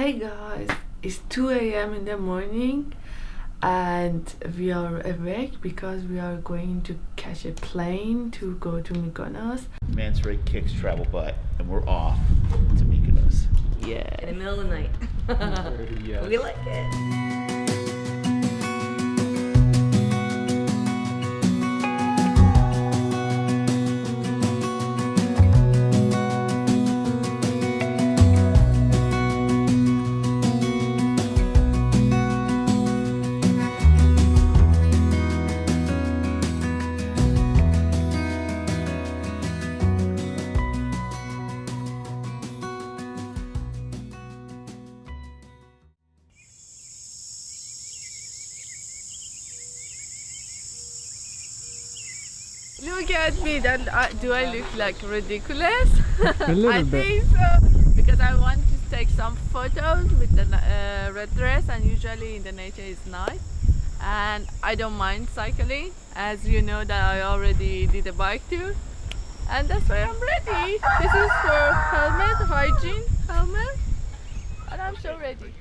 Hey guys, it's 2 a.m. in the morning and we are awake because we are going to catch a plane to go to Mykonos. Mansoureh kicks travel butt and we're off to Mykonos. Yeah. In the middle of the night. Yes. We like it. Look at me, do I look like ridiculous? A little I bit. think so, because I want to take some photos with the red dress, and usually in the nature is nice. And I don't mind cycling, as you know that I already did a bike tour. And that's why I'm ready. This is for helmet, hygiene helmet, and I'm so ready.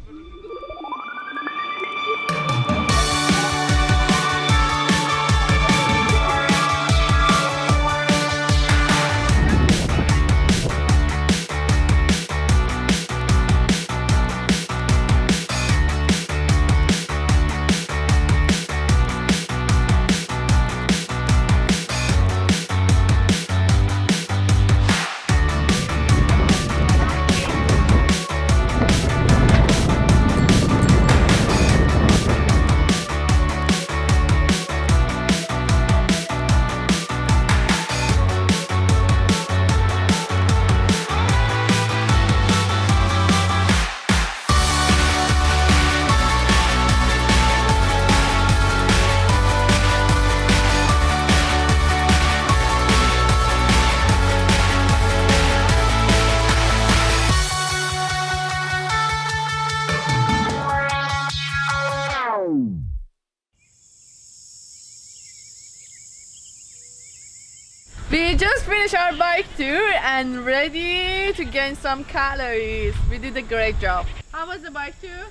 We just finished our bike tour and ready to gain some calories. We did a great job. How was the bike tour?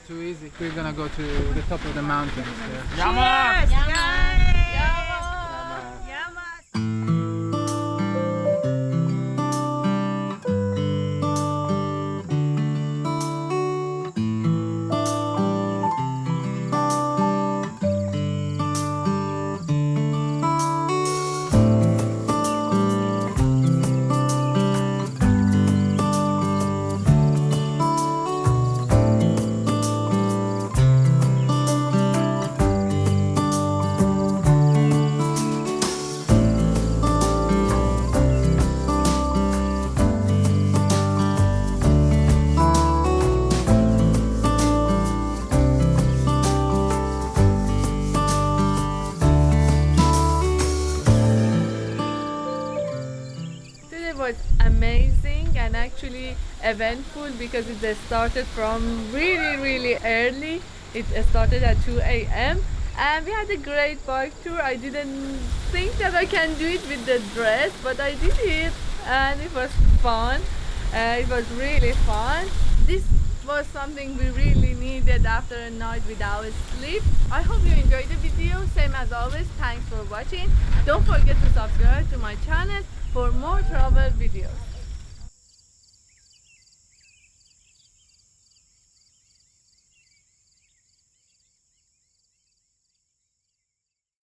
Too easy. We're gonna go to the top of the mountains there. Cheers! Was amazing and actually eventful because it started from really early. It started at 2 a.m. and we had a great bike tour. I didn't think that I can do it with the dress, but I did it and it was fun. It was really fun. This was something we really needed after a night without sleep. I hope you enjoyed the video. Same as always, thanks for watching. Don't forget to subscribe to my channel for more travel videos.